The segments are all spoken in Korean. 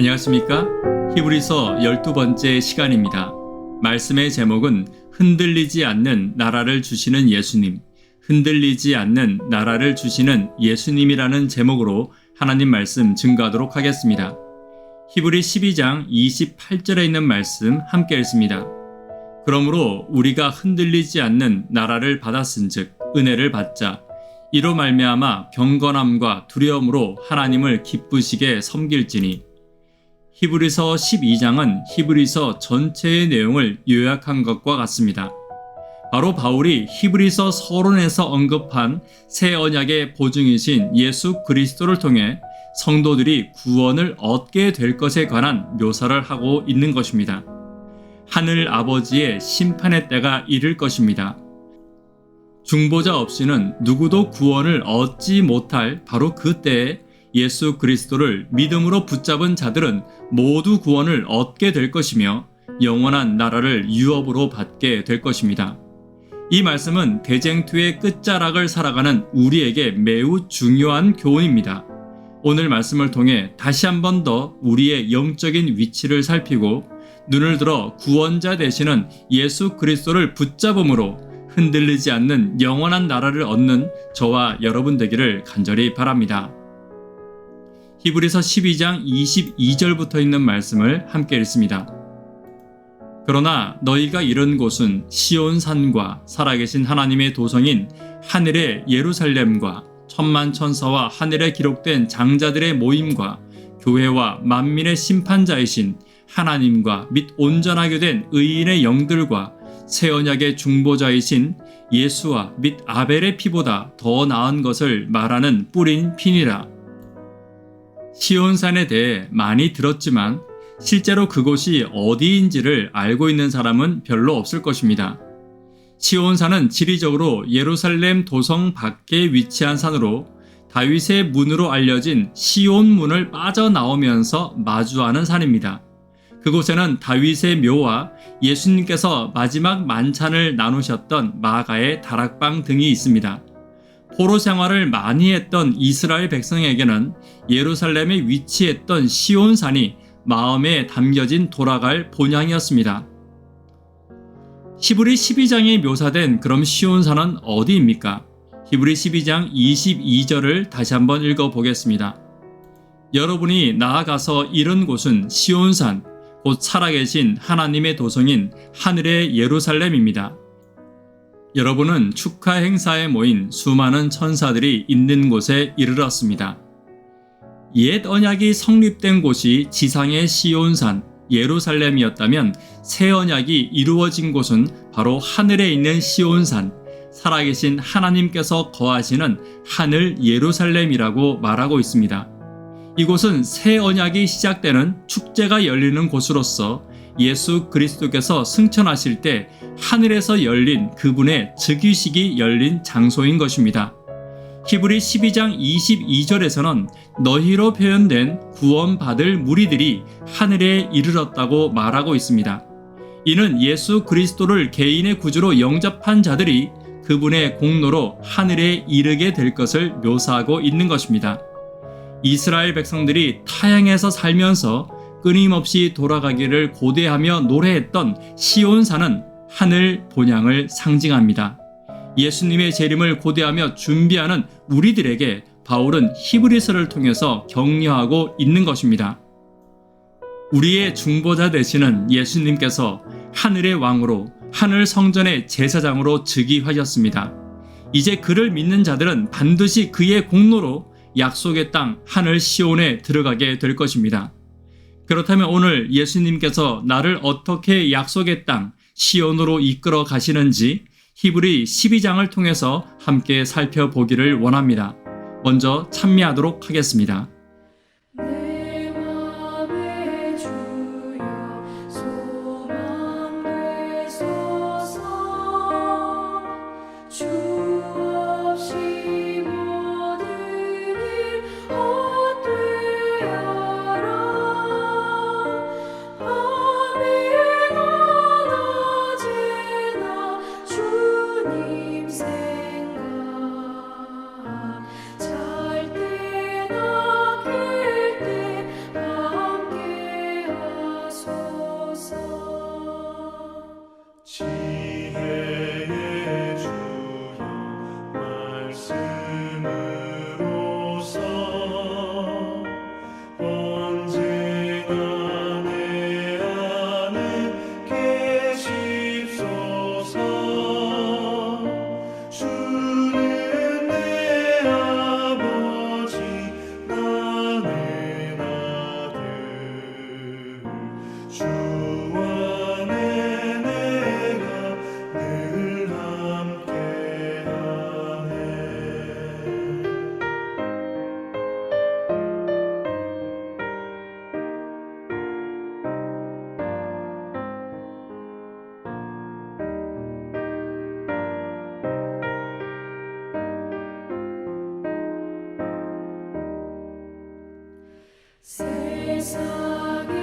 안녕하십니까? 히브리서 12번째 시간입니다. 말씀의 제목은 흔들리지 않는 나라를 주시는 예수님, 흔들리지 않는 나라를 주시는 예수님이라는 제목으로 하나님 말씀 증거하도록 하겠습니다. 히브리 12장 28절에 있는 말씀 함께 읽습니다. 그러므로 우리가 흔들리지 않는 나라를 받았은즉 은혜를 받자. 이로 말미암아 경건함과 두려움으로 하나님을 기쁘시게 섬길지니. 히브리서 12장은 히브리서 전체의 내용을 요약한 것과 같습니다. 바로 바울이 히브리서 서론에서 언급한 새 언약의 보증이신 예수 그리스도를 통해 성도들이 구원을 얻게 될 것에 관한 묘사를 하고 있는 것입니다. 하늘 아버지의 심판의 때가 이를 것입니다. 중보자 없이는 누구도 구원을 얻지 못할 바로 그 때에 예수 그리스도를 믿음으로 붙잡은 자들은 모두 구원을 얻게 될 것이며 영원한 나라를 유업으로 받게 될 것입니다. 이 말씀은 대쟁투의 끝자락을 살아가는 우리에게 매우 중요한 교훈입니다. 오늘 말씀을 통해 다시 한 번 더 우리의 영적인 위치를 살피고 눈을 들어 구원자 되시는 예수 그리스도를 붙잡음으로 흔들리지 않는 영원한 나라를 얻는 저와 여러분 되기를 간절히 바랍니다. 히브리서 12장 22절부터 있는 말씀을 함께 읽습니다. 그러나 너희가 이른 곳은 시온산과 살아계신 하나님의 도성인 하늘의 예루살렘과 천만 천사와 하늘에 기록된 장자들의 모임과 교회와 만민의 심판자이신 하나님과 및 온전하게 된 의인의 영들과 새 언약의 중보자이신 예수와 및 아벨의 피보다 더 나은 것을 말하는 뿌린 피니라. 시온산에 대해 많이 들었지만 실제로 그곳이 어디인지를 알고 있는 사람은 별로 없을 것입니다. 시온산은 지리적으로 예루살렘 도성 밖에 위치한 산으로 다윗의 문으로 알려진 시온문을 빠져나오면서 마주하는 산입니다. 그곳에는 다윗의 묘와 예수님께서 마지막 만찬을 나누셨던 마가의 다락방 등이 있습니다. 포로 생활을 많이 했던 이스라엘 백성에게는 예루살렘에 위치했던 시온산이 마음에 담겨진 돌아갈 본향이었습니다. 히브리 12장에 묘사된 그럼 시온산은 어디입니까? 히브리 12장 22절을 다시 한번 읽어보겠습니다. 여러분이 나아가서 이른 곳은 시온산, 곧 살아계신 하나님의 도성인 하늘의 예루살렘입니다. 여러분은 축하 행사에 모인 수많은 천사들이 있는 곳에 이르렀습니다. 옛 언약이 성립된 곳이 지상의 시온산, 예루살렘이었다면 새 언약이 이루어진 곳은 바로 하늘에 있는 시온산, 살아계신 하나님께서 거하시는 하늘 예루살렘이라고 말하고 있습니다. 이곳은 새 언약이 시작되는 축제가 열리는 곳으로서 예수 그리스도께서 승천하실 때 하늘에서 열린 그분의 즉위식이 열린 장소인 것입니다. 히브리 12장 22절에서는 너희로 표현된 구원받을 무리들이 하늘에 이르렀다고 말하고 있습니다. 이는 예수 그리스도를 개인의 구주로 영접한 자들이 그분의 공로로 하늘에 이르게 될 것을 묘사하고 있는 것입니다. 이스라엘 백성들이 타향에서 살면서 끊임없이 돌아가기를 고대하며 노래했던 시온산은 하늘 본향을 상징합니다. 예수님의 재림을 고대하며 준비하는 우리들에게 바울은 히브리서를 통해서 격려하고 있는 것입니다. 우리의 중보자 되시는 예수님께서 하늘의 왕으로 하늘 성전의 제사장으로 즉위하셨습니다. 이제 그를 믿는 자들은 반드시 그의 공로로 약속의 땅 하늘 시온에 들어가게 될 것입니다. 그렇다면 오늘 예수님께서 나를 어떻게 약속의 땅 시온으로 이끌어 가시는지 히브리 12장을 통해서 함께 살펴보기를 원합니다. 먼저 찬미하도록 하겠습니다. 생각 잘 때나 지혜의 주여 말씀으로써 언제나 내 안에 계십소서. 주는 내 아버지 나는 아들 주 안에 내가 늘 함께하네. 세상의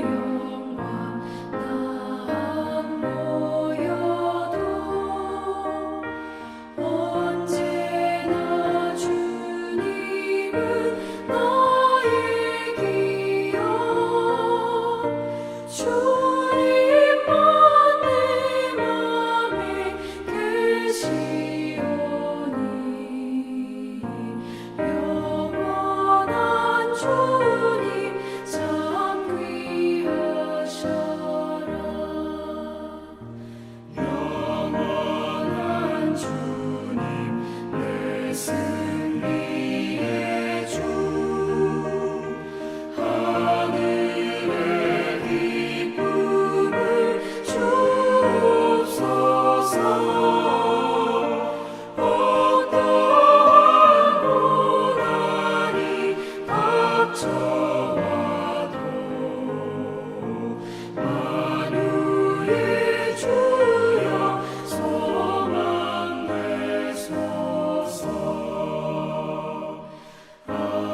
영광 다 모여도 언제나 주님은 나의 기억. 주님만 내 맘에 계시오니 영원한 주님 참 귀하셔라. 영원한 주님 내 승리의 주 하늘의 기쁨을 주옵소서. 어떠한 고난이 닥쳐와도 만유의 주여 소망 되소서. 아멘.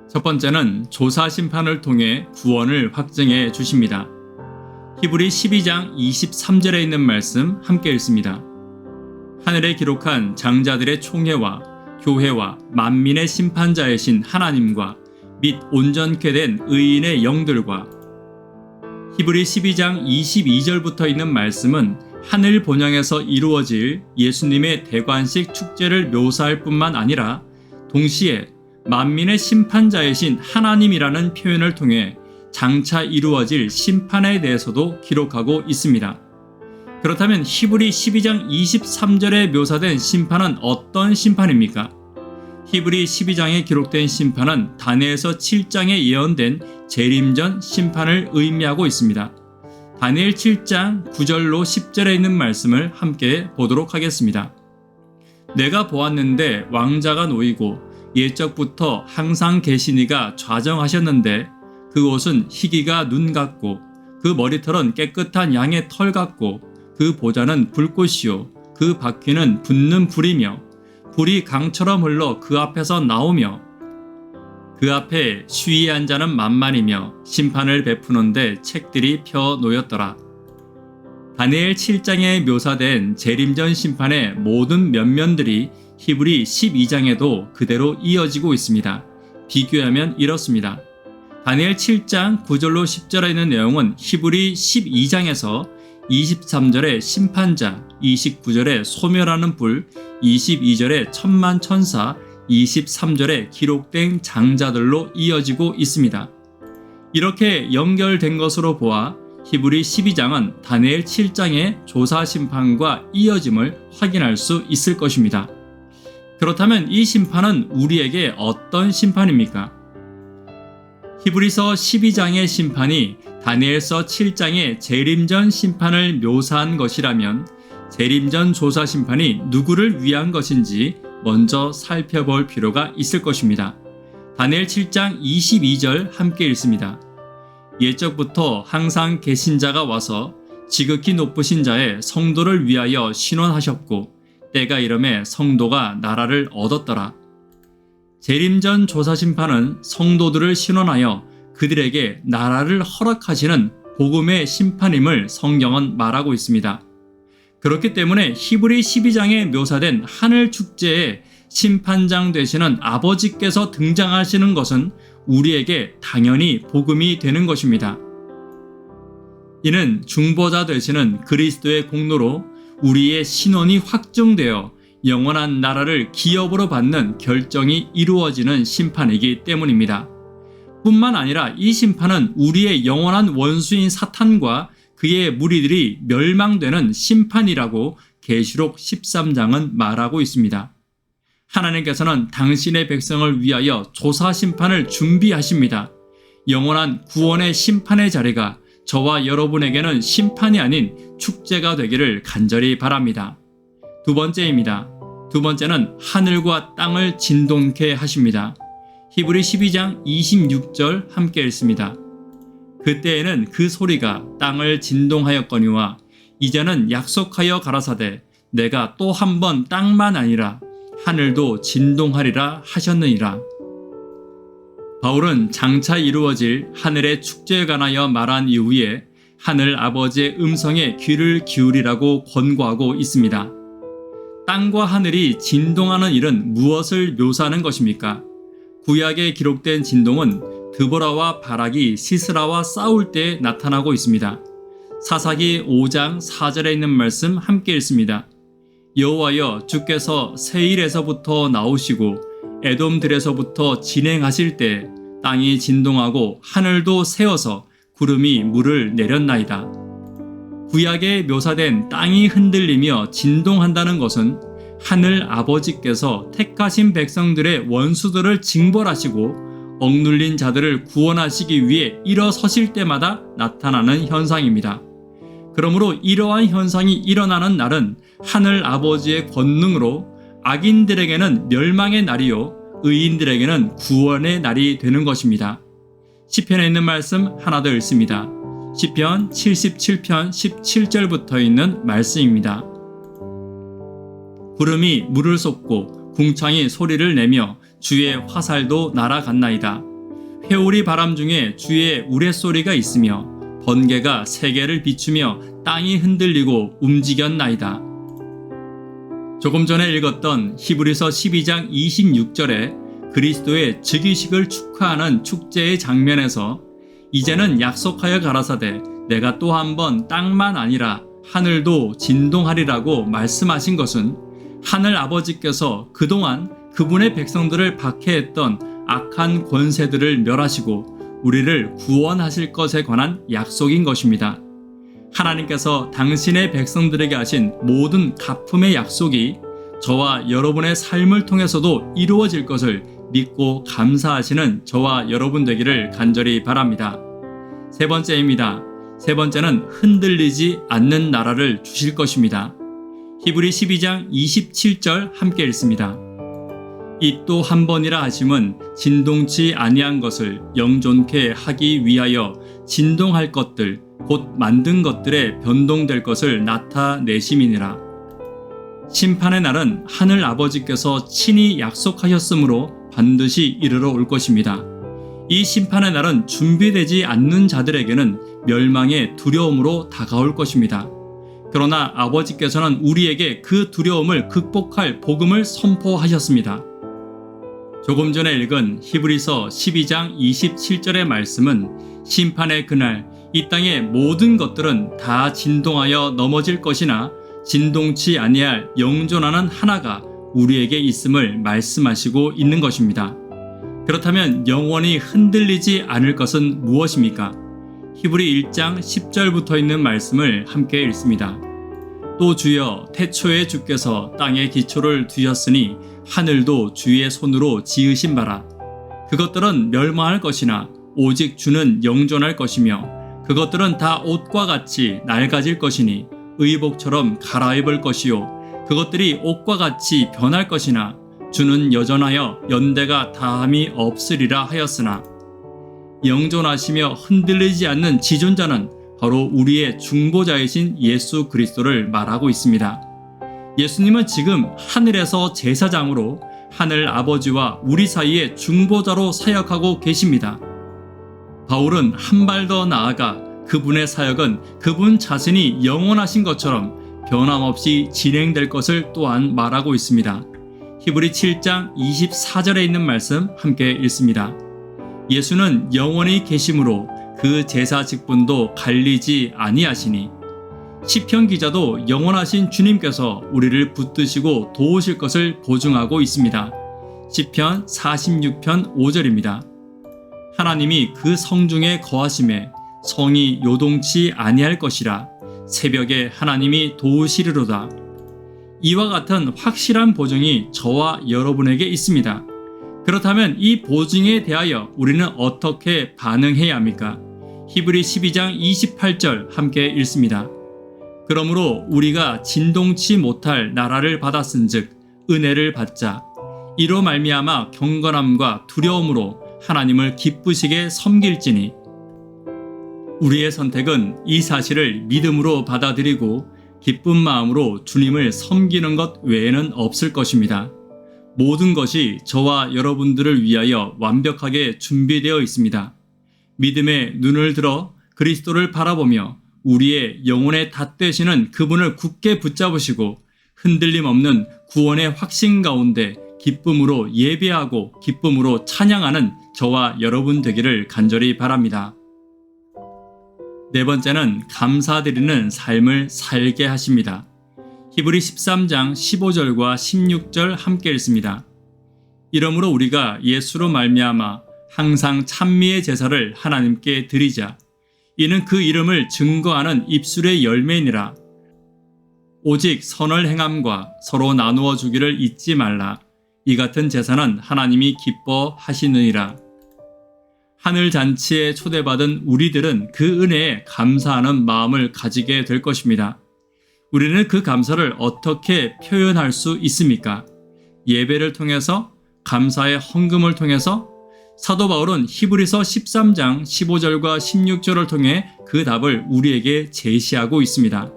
첫 번째는 조사 심판을 통해 구원을 확증해 주십니다. 히브리 12장 23절에 있는 말씀 함께 읽습니다. 하늘에 기록한 장자들의 총회와 교회와 만민의 심판자이신 하나님과 및 온전케 된 의인의 영들과. 히브리 12장 22절부터 있는 말씀은 하늘 본향에서 이루어질 예수님의 대관식 축제를 묘사할 뿐만 아니라 동시에 만민의 심판자이신 하나님이라는 표현을 통해 장차 이루어질 심판에 대해서도 기록하고 있습니다. 그렇다면 히브리 12장 23절에 묘사된 심판은 어떤 심판입니까? 히브리 12장에 기록된 심판은 다니엘서 7장에 예언된 재림전 심판을 의미하고 있습니다. 다니엘 7장 9절로 10절에 있는 말씀을 함께 보도록 하겠습니다. 내가 보았는데 왕자가 놓이고 옛적부터 항상 계시니가 좌정하셨는데 그 옷은 희기가 눈 같고 그 머리털은 깨끗한 양의 털 같고 그 보좌는 불꽃이요 그 바퀴는 붙는 불이며 불이 강처럼 흘러 그 앞에서 나오며 그 앞에 쉬이 앉아는 만만이며 심판을 베푸는데 책들이 펴 놓였더라. 다니엘 7장에 묘사된 재림전 심판의 모든 면면들이 히브리 12장에도 그대로 이어지고 있습니다. 비교하면 이렇습니다. 다니엘 7장 9절로 10절에 있는 내용은 히브리 12장에서 23절에 심판자, 29절에 소멸하는 불, 22절에 천만 천사, 23절에 기록된 장자들로 이어지고 있습니다. 이렇게 연결된 것으로 보아 히브리 12장은 다니엘 7장의 조사 심판과 이어짐을 확인할 수 있을 것입니다. 그렇다면 이 심판은 우리에게 어떤 심판입니까? 히브리서 12장의 심판이 다니엘서 7장의 재림전 심판을 묘사한 것이라면 재림전 조사 심판이 누구를 위한 것인지 먼저 살펴볼 필요가 있을 것입니다. 다니엘 7장 22절 함께 읽습니다. 옛적부터 항상 계신 자가 와서 지극히 높으신 자의 성도를 위하여 신원하셨고 때가 이름에 성도가 나라를 얻었더라. 재림전 조사 심판은 성도들을 신원하여 그들에게 나라를 허락하시는 복음의 심판임을 성경은 말하고 있습니다. 그렇기 때문에 히브리 12장에 묘사된 하늘 축제의 심판장 되시는 아버지께서 등장하시는 것은 우리에게 당연히 복음이 되는 것입니다. 이는 중보자 되시는 그리스도의 공로로 우리의 신원이 확정되어 영원한 나라를 기업으로 받는 결정이 이루어지는 심판이기 때문입니다. 뿐만 아니라 이 심판은 우리의 영원한 원수인 사탄과 그의 무리들이 멸망되는 심판이라고 계시록 13장은 말하고 있습니다. 하나님께서는 당신의 백성을 위하여 조사 심판을 준비하십니다. 영원한 구원의 심판의 자리가 저와 여러분에게는 심판이 아닌 축제가 되기를 간절히 바랍니다. 두 번째입니다. 두 번째는 하늘과 땅을 진동케 하십니다. 히브리 12장 26절 함께 읽습니다. 그때에는 그 소리가 땅을 진동하였거니와 이제는 약속하여 가라사대 내가 또 한 번 땅만 아니라 하늘도 진동하리라 하셨느니라. 바울은 장차 이루어질 하늘의 축제에 관하여 말한 이후에 하늘 아버지의 음성에 귀를 기울이라고 권고하고 있습니다. 땅과 하늘이 진동하는 일은 무엇을 묘사하는 것입니까? 구약에 기록된 진동은 드보라와 바락이 시스라와 싸울 때 나타나고 있습니다. 사사기 5장 4절에 있는 말씀 함께 읽습니다. 여호와여 주께서 세일에서부터 나오시고 에돔들에서부터 진행하실 때 땅이 진동하고 하늘도 새어서 구름이 물을 내렸나이다. 구약에 묘사된 땅이 흔들리며 진동한다는 것은 하늘 아버지께서 택하신 백성들의 원수들을 징벌하시고 억눌린 자들을 구원하시기 위해 일어서실 때마다 나타나는 현상입니다. 그러므로 이러한 현상이 일어나는 날은 하늘 아버지의 권능으로 악인들에게는 멸망의 날이요 의인들에게는 구원의 날이 되는 것입니다. 시편에 있는 말씀 하나 더 읽습니다. 시편 77편 17절부터 있는 말씀입니다. 구름이 물을 쏟고 궁창이 소리를 내며 주의 화살도 날아갔나이다. 회오리 바람 중에 주의 우레소리가 있으며 번개가 세계를 비추며 땅이 흔들리고 움직였나이다. 조금 전에 읽었던 히브리서 12장 26절에 그리스도의 즉위식을 축하하는 축제의 장면에서 이제는 약속하여 가라사대 내가 또 한 번 땅만 아니라 하늘도 진동하리라고 말씀하신 것은 하늘 아버지께서 그동안 그분의 백성들을 박해했던 악한 권세들을 멸하시고 우리를 구원하실 것에 관한 약속인 것입니다. 하나님께서 당신의 백성들에게 하신 모든 갚음의 약속이 저와 여러분의 삶을 통해서도 이루어질 것을 믿고 감사하시는 저와 여러분 되기를 간절히 바랍니다. 세 번째입니다. 세 번째는 흔들리지 않는 나라를 주실 것입니다. 히브리 12장 27절 함께 읽습니다. 이 또 한 번이라 하심은 진동치 아니한 것을 영존케 하기 위하여 진동할 것들 곧 만든 것들에 변동될 것을 나타내심이니라. 심판의 날은 하늘 아버지께서 친히 약속하셨으므로 반드시 이르러 올 것입니다. 이 심판의 날은 준비되지 않는 자들에게는 멸망의 두려움으로 다가올 것입니다. 그러나 아버지께서는 우리에게 그 두려움을 극복할 복음을 선포하셨습니다. 조금 전에 읽은 히브리서 12장 27절의 말씀은 심판의 그날 이 땅의 모든 것들은 다 진동하여 넘어질 것이나 진동치 아니할 영존하는 하나가 우리에게 있음을 말씀하시고 있는 것입니다. 그렇다면 영원히 흔들리지 않을 것은 무엇입니까? 히브리 1장 10절부터 있는 말씀을 함께 읽습니다. 또 주여 태초에 주께서 땅의 기초를 두셨으니 하늘도 주의 손으로 지으신 바라. 그것들은 멸망할 것이나 오직 주는 영존할 것이며 그것들은 다 옷과 같이 낡아질 것이니 의복처럼 갈아입을 것이요 그것들이 옷과 같이 변할 것이나 주는 여전하여 연대가 다함이 없으리라 하였으나 영존하시며 흔들리지 않는 지존자는 바로 우리의 중보자이신 예수 그리스도를 말하고 있습니다. 예수님은 지금 하늘에서 제사장으로 하늘 아버지와 우리 사이에 중보자로 사역하고 계십니다. 바울은 한 발 더 나아가 그분의 사역은 그분 자신이 영원하신 것처럼 변함없이 진행될 것을 또한 말하고 있습니다. 히브리 7장 24절에 있는 말씀 함께 읽습니다. 예수는 영원히 계심으로 그 제사 직분도 갈리지 아니하시니 시편 기자도 영원하신 주님께서 우리를 붙드시고 도우실 것을 보증하고 있습니다. 시편 46편 5절입니다. 하나님이 그 성중에 거하심에 성이 요동치 아니할 것이라 새벽에 하나님이 도우시리로다. 이와 같은 확실한 보증이 저와 여러분에게 있습니다. 그렇다면 이 보증에 대하여 우리는 어떻게 반응해야 합니까? 히브리 12장 28절 함께 읽습니다. 그러므로 우리가 진동치 못할 나라를 받았은즉 은혜를 받자. 이로 말미암아 경건함과 두려움으로 하나님을 기쁘시게 섬길지니. 우리의 선택은 이 사실을 믿음으로 받아들이고 기쁜 마음으로 주님을 섬기는 것 외에는 없을 것입니다. 모든 것이 저와 여러분들을 위하여 완벽하게 준비되어 있습니다. 믿음의 눈을 들어 그리스도를 바라보며 우리의 영혼의 닷되시는 그분을 굳게 붙잡으시고 흔들림 없는 구원의 확신 가운데 기쁨으로 예배하고 기쁨으로 찬양하는 저와 여러분 되기를 간절히 바랍니다. 네 번째는 감사드리는 삶을 살게 하십니다. 히브리 13장 15절과 16절 함께 읽습니다. 이러므로 우리가 예수로 말미암아 항상 찬미의 제사를 하나님께 드리자. 이는 그 이름을 증거하는 입술의 열매니라. 오직 선을 행함과 서로 나누어 주기를 잊지 말라. 이 같은 제사는 하나님이 기뻐하시느니라. 하늘 잔치에 초대받은 우리들은 그 은혜에 감사하는 마음을 가지게 될 것입니다. 우리는 그 감사를 어떻게 표현할 수 있습니까? 예배를 통해서? 감사의 헌금을 통해서? 사도 바울은 히브리서 13장 15절과 16절을 통해 그 답을 우리에게 제시하고 있습니다.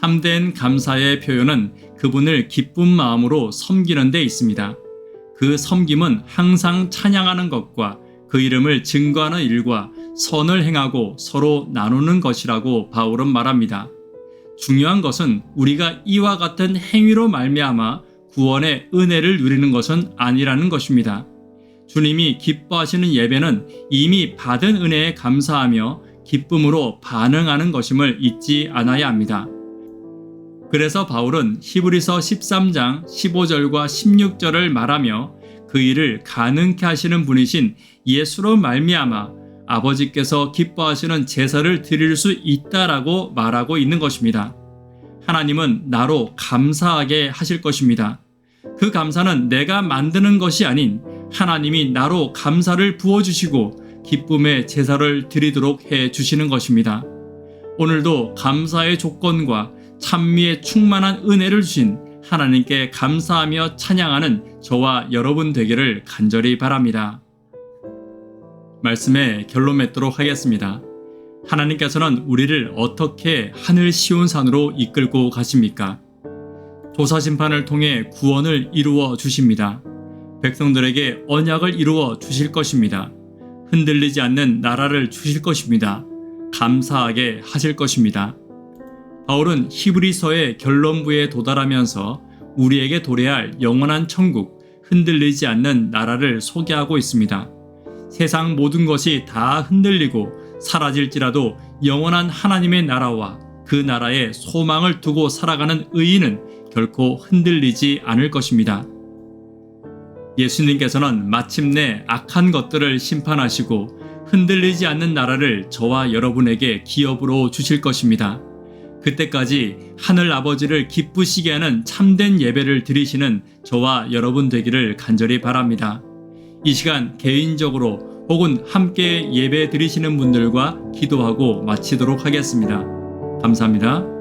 참된 감사의 표현은 그분을 기쁜 마음으로 섬기는 데 있습니다. 그 섬김은 항상 찬양하는 것과 그 이름을 증거하는 일과 선을 행하고 서로 나누는 것이라고 바울은 말합니다. 중요한 것은 우리가 이와 같은 행위로 말미암아 구원의 은혜를 누리는 것은 아니라는 것입니다. 주님이 기뻐하시는 예배는 이미 받은 은혜에 감사하며 기쁨으로 반응하는 것임을 잊지 않아야 합니다. 그래서 바울은 히브리서 13장 15절과 16절을 말하며 그 일을 가능케 하시는 분이신 예수로 말미암아 아버지께서 기뻐하시는 제사를 드릴 수 있다라고 말하고 있는 것입니다. 하나님은 나로 감사하게 하실 것입니다. 그 감사는 내가 만드는 것이 아닌 하나님이 나로 감사를 부어주시고 기쁨의 제사를 드리도록 해 주시는 것입니다. 오늘도 감사의 조건과 찬미에 충만한 은혜를 주신 하나님께 감사하며 찬양하는 저와 여러분 되기를 간절히 바랍니다. 말씀의 결론 맺도록 하겠습니다. 하나님께서는 우리를 어떻게 하늘 시온산으로 이끌고 가십니까? 조사심판을 통해 구원을 이루어 주십니다. 백성들에게 언약을 이루어 주실 것입니다. 흔들리지 않는 나라를 주실 것입니다. 감사하게 하실 것입니다. 바울은 히브리서의 결론부에 도달하면서 우리에게 도래할 영원한 천국, 흔들리지 않는 나라를 소개하고 있습니다. 세상 모든 것이 다 흔들리고 사라질지라도 영원한 하나님의 나라와 그 나라에 소망을 두고 살아가는 의인은 결코 흔들리지 않을 것입니다. 예수님께서는 마침내 악한 것들을 심판하시고 흔들리지 않는 나라를 저와 여러분에게 기업으로 주실 것입니다. 그때까지 하늘 아버지를 기쁘시게 하는 참된 예배를 드리시는 저와 여러분 되기를 간절히 바랍니다. 이 시간 개인적으로 혹은 함께 예배 드리시는 분들과 기도하고 마치도록 하겠습니다. 감사합니다.